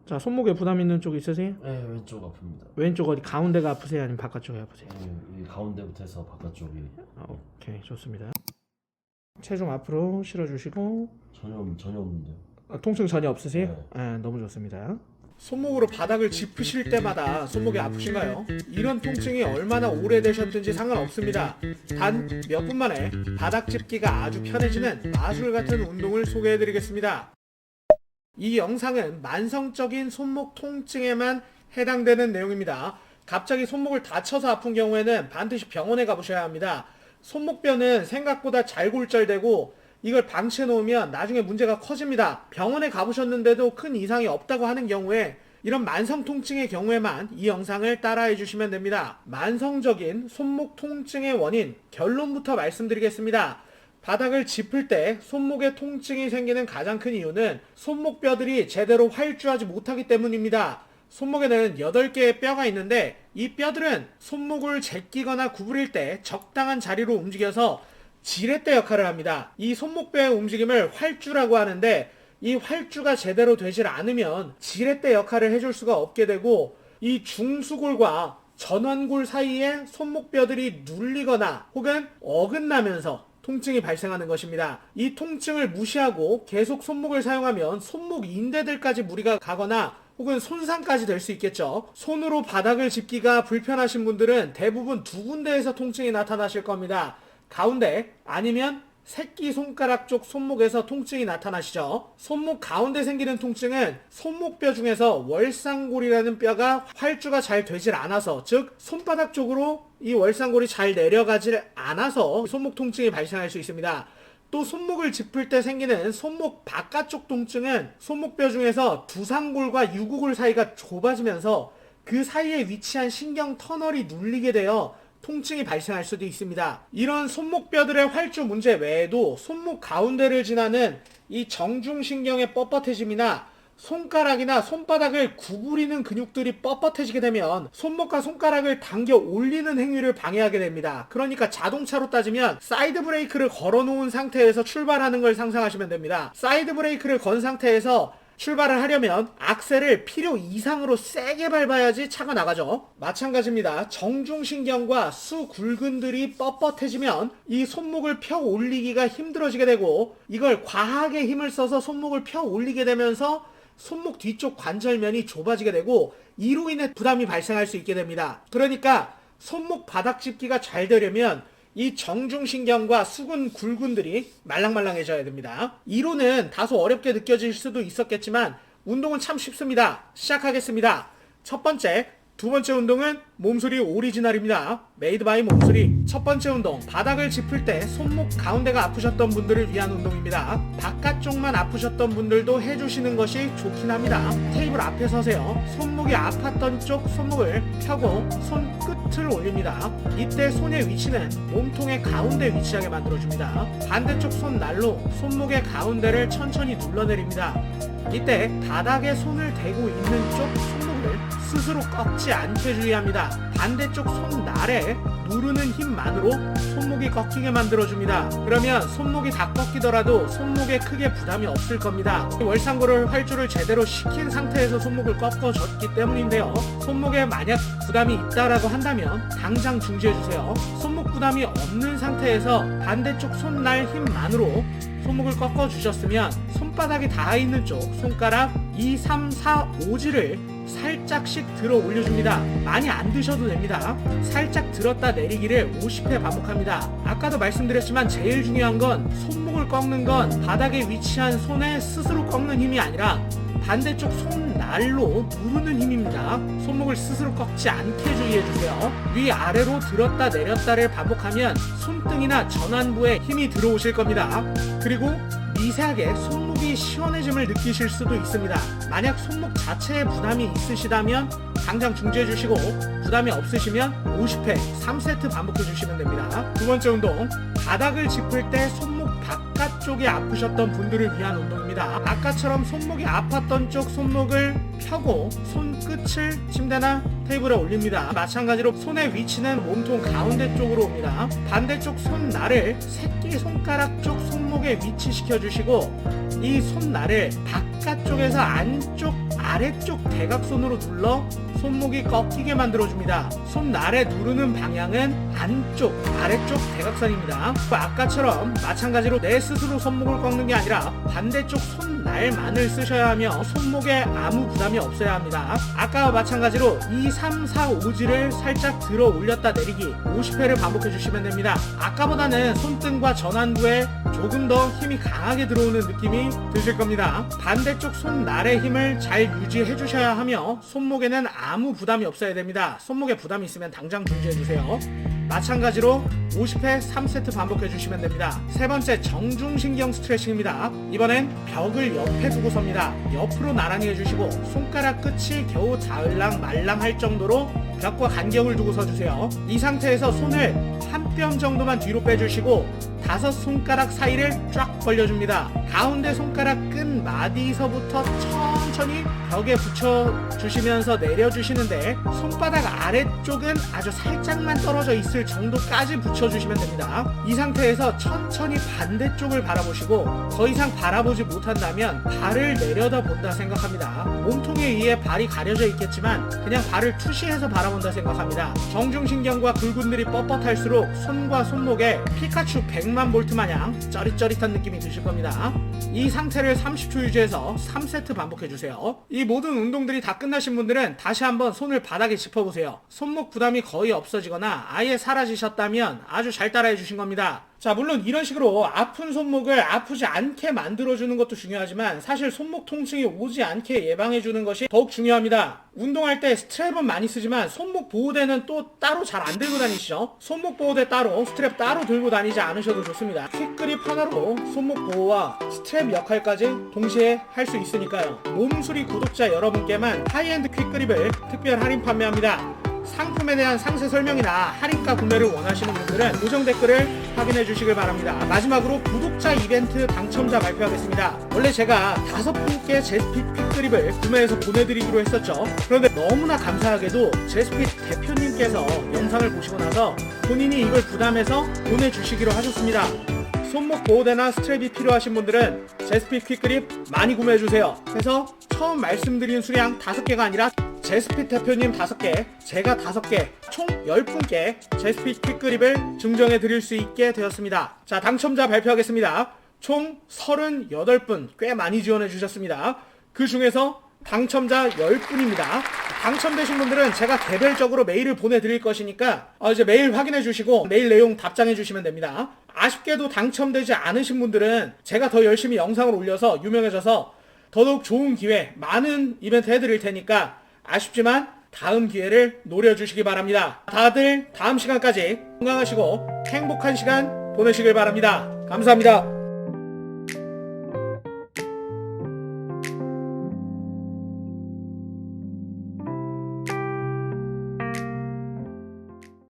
자, 손목에 부담 있는 쪽 있으세요? 네, 왼쪽 아픕니다. 왼쪽 어디 가운데가 아프세요? 아니면 바깥쪽이 아프세요? 이 가운데부터 해서 바깥쪽이 오케이, 좋습니다. 체중 앞으로 실어주시고. 전혀 없는데요. 통증 전혀 없으세요? 네. 너무 좋습니다. 손목으로 바닥을 짚으실 때마다 손목이 아프신가요? 이런 통증이 얼마나 오래되셨든지 상관없습니다. 단 몇 분 만에 바닥 짚기가 아주 편해지는 마술 같은 운동을 소개해드리겠습니다. 이 영상은 만성적인 손목 통증에만 해당되는 내용입니다. 갑자기 손목을 다쳐서 아픈 경우에는 반드시 병원에 가보셔야 합니다. 손목뼈는 생각보다 잘 골절되고 이걸 방치해 놓으면 나중에 문제가 커집니다. 병원에 가보셨는데도 큰 이상이 없다고 하는 경우에 이런 만성 통증의 경우에만 이 영상을 따라해 주시면 됩니다. 만성적인 손목 통증의 원인, 결론부터 말씀드리겠습니다. 바닥을 짚을 때 손목에 통증이 생기는 가장 큰 이유는 손목뼈들이 제대로 활주하지 못하기 때문입니다. 손목에는 8개의 뼈가 있는데 이 뼈들은 손목을 제끼거나 구부릴 때 적당한 자리로 움직여서 지렛대 역할을 합니다. 이 손목뼈의 움직임을 활주라고 하는데 이 활주가 제대로 되질 않으면 지렛대 역할을 해줄 수가 없게 되고 이 중수골과 전완골 사이에 손목뼈들이 눌리거나 혹은 어긋나면서 통증이 발생하는 것입니다. 이 통증을 무시하고 계속 손목을 사용하면 손목 인대들까지 무리가 가거나 혹은 손상까지 될 수 있겠죠. 손으로 바닥을 짚기가 불편하신 분들은 대부분 두 군데에서 통증이 나타나실 겁니다. 가운데 아니면 새끼손가락 쪽 손목에서 통증이 나타나시죠. 손목 가운데 생기는 통증은 손목뼈 중에서 월상골이라는 뼈가 활주가 잘 되질 않아서, 즉 손바닥 쪽으로 이 월상골이 잘 내려가질 않아서 손목 통증이 발생할 수 있습니다. 또 손목을 짚을 때 생기는 손목 바깥쪽 통증은 손목뼈 중에서 두상골과 유구골 사이가 좁아지면서 그 사이에 위치한 신경 터널이 눌리게 되어 통증이 발생할 수도 있습니다. 이런 손목뼈들의 활주 문제 외에도 손목 가운데를 지나는 이 정중신경의 뻣뻣해짐이나 손가락이나 손바닥을 구부리는 근육들이 뻣뻣해지게 되면 손목과 손가락을 당겨 올리는 행위를 방해하게 됩니다. 그러니까 자동차로 따지면 사이드 브레이크를 걸어 놓은 상태에서 출발하는 걸 상상하시면 됩니다. 사이드 브레이크를 건 상태에서 출발을 하려면 악셀을 필요 이상으로 세게 밟아야지 차가 나가죠. 마찬가지입니다. 정중신경과 수굴근들이 뻣뻣해지면 이 손목을 펴 올리기가 힘들어지게 되고 이걸 과하게 힘을 써서 손목을 펴 올리게 되면서 손목 뒤쪽 관절면이 좁아지게 되고 이로 인해 부담이 발생할 수 있게 됩니다. 그러니까 손목 바닥 짚기가 잘 되려면 이 정중신경과 수근 굴근들이 말랑말랑해져야 됩니다. 이론은 다소 어렵게 느껴질 수도 있었겠지만 운동은 참 쉽습니다. 시작하겠습니다. 첫 번째, 두 번째 운동은 몸소리 오리지널입니다. 메이드 바이 몸소리. 첫 번째 운동, 바닥을 짚을 때 손목 가운데가 아프셨던 분들을 위한 운동입니다. 바깥쪽만 아프셨던 분들도 해주시는 것이 좋긴 합니다. 테이블 앞에 서세요. 손목이 아팠던 쪽 손목을 펴고 손끝을 올립니다. 이때 손의 위치는 몸통의 가운데 위치하게 만들어줍니다. 반대쪽 손날로 손목의 가운데를 천천히 눌러내립니다. 이때 바닥에 손을 대고 있는 쪽 손목을 스스로 꺾지 않게 주의합니다. 반대쪽 손날에 누르는 힘만으로 손목이 꺾이게 만들어줍니다. 그러면 손목이 다 꺾이더라도 손목에 크게 부담이 없을 겁니다. 월상골을 활주를 제대로 시킨 상태에서 손목을 꺾어줬기 때문인데요. 손목에 만약 부담이 있다라고 한다면 당장 중지해주세요. 손목 부담이 없는 상태에서 반대쪽 손날 힘만으로 손목을 꺾어주셨으면 손바닥이 닿아 있는 쪽 손가락 2, 3, 4, 5지를 살짝씩 들어 올려줍니다. 많이 안 드셔도 됩니다. 살짝 들었다 내리기를 50회 반복합니다. 아까도 말씀드렸지만 제일 중요한 건 손목을 꺾는 건 바닥에 위치한 손에 스스로 꺾는 힘이 아니라 반대쪽 손날로 누르는 힘입니다. 손목을 스스로 꺾지 않게 주의해주세요. 위아래로 들었다 내렸다를 반복하면 손등이나 전완부에 힘이 들어오실 겁니다. 그리고 미세하게 손목이 시원해짐을 느끼실 수도 있습니다. 만약 손목 자체에 부담이 있으시다면 당장 중지해주시고 부담이 없으시면 50회 3세트 반복해주시면 됩니다. 두 번째 운동, 바닥을 짚을 때 손목 바깥쪽이 아프셨던 분들을 위한 운동입니다. 아까처럼 손목이 아팠던 쪽 손목을 펴고 손끝을 침대나 테이블에 올립니다. 마찬가지로 손의 위치는 몸통 가운데 쪽으로 옵니다. 반대쪽 손날을 새끼손가락 쪽 손목에 위치시켜 주시고 이 손날을 바깥쪽에서 안쪽 아래쪽 대각선으로 눌러 손목이 꺾이게 만들어줍니다. 손날에 누르는 방향은 안쪽, 아래쪽 대각선입니다. 아까처럼 마찬가지로 내 스스로 손목을 꺾는 게 아니라 반대쪽 손날만을 쓰셔야 하며 손목에 아무 부담이 없어야 합니다. 아까와 마찬가지로 2, 3, 4, 5지를 살짝 들어 올렸다 내리기 50회를 반복해 주시면 됩니다. 아까보다는 손등과 전완부에 조금 더 힘이 강하게 들어오는 느낌이 드실 겁니다. 반대쪽 손날의 힘을 잘 유지해 주셔야 하며 손목에는 아무 부담이 없어야 됩니다. 손목에 부담이 있으면 당장 중지해 주세요. 마찬가지로 50회 3세트 반복해 주시면 됩니다. 세 번째, 정중신경 스트레칭입니다. 이번엔 벽을 옆에 두고 섭니다. 옆으로 나란히 해주시고 손가락 끝이 겨우 닿을랑 말랑 할 정도로 벽과 간격을 두고 서주세요. 이 상태에서 손을 한 뼘 정도만 뒤로 빼주시고 5손가락 사이를 쫙 벌려줍니다. 가운데 손가락 끈 마디서부터 천천히 벽에 붙여주시면서 내려주시는데 손바닥 아래쪽은 아주 살짝만 떨어져 있을 정도까지 붙여주시면 됩니다. 이 상태에서 천천히 반대쪽을 바라보시고 더 이상 바라보지 못한다면 발을 내려다 본다 생각합니다. 몸통에 의해 발이 가려져 있겠지만 그냥 발을 투시해서 바라본다 생각합니다. 정중신경과 굴근들이 뻣뻣할수록 손과 손목에 피카츄 100만 볼트 마냥 쩌릿쩌릿한 느낌이 드실 겁니다. 이 상태를 30초 유지해서 3세트 반복해주세요. 이 모든 운동들이 다 끝나신 분들은 다시 한번 손을 바닥에 짚어보세요. 손목 부담이 거의 없어지거나 아예 사라지셨다면 아주 잘 따라해 주신 겁니다. 자, 물론 이런 식으로 아픈 손목을 아프지 않게 만들어주는 것도 중요하지만 사실 손목 통증이 오지 않게 예방해주는 것이 더욱 중요합니다. 운동할 때 스트랩은 많이 쓰지만 손목 보호대는 또 따로 잘 안 들고 다니시죠? 손목 보호대 따로, 스트랩 따로 들고 다니지 않으셔도 좋습니다. 퀵그립 하나로 손목 보호와 스트랩 역할까지 동시에 할 수 있으니까요. 몸수리 구독자 여러분께만 하이엔드 퀵그립을 특별 할인 판매합니다. 상품에 대한 상세 설명이나 할인가 구매를 원하시는 분들은 고정 댓글을 확인해 주시길 바랍니다. 마지막으로 구독자 이벤트 당첨자 발표하겠습니다. 원래 제가 5분께 제스핏 퀵그립을 구매해서 보내드리기로 했었죠. 그런데 너무나 감사하게도 제스핏 대표님께서 영상을 보시고 나서 본인이 이걸 부담해서 보내주시기로 하셨습니다. 손목 보호대나 스트랩이 필요하신 분들은 제스핏 퀵그립 많이 구매해주세요. 그래서 처음 말씀드린 수량 5개가 아니라 제스핏 대표님 5개, 제가 5개, 총 10분께 제스핏 퀵그립을 증정해 드릴 수 있게 되었습니다. 자, 당첨자 발표하겠습니다. 총 38분, 꽤 많이 지원해 주셨습니다. 그 중에서 당첨자 10분입니다. 당첨되신 분들은 제가 개별적으로 메일을 보내드릴 것이니까 이제 메일 확인해 주시고 메일 내용 답장해 주시면 됩니다. 아쉽게도 당첨되지 않으신 분들은 제가 더 열심히 영상을 올려서 유명해져서 더더욱 좋은 기회, 많은 이벤트 해드릴 테니까 아쉽지만 다음 기회를 노려주시기 바랍니다. 다들 다음 시간까지 건강하시고 행복한 시간 보내시길 바랍니다. 감사합니다.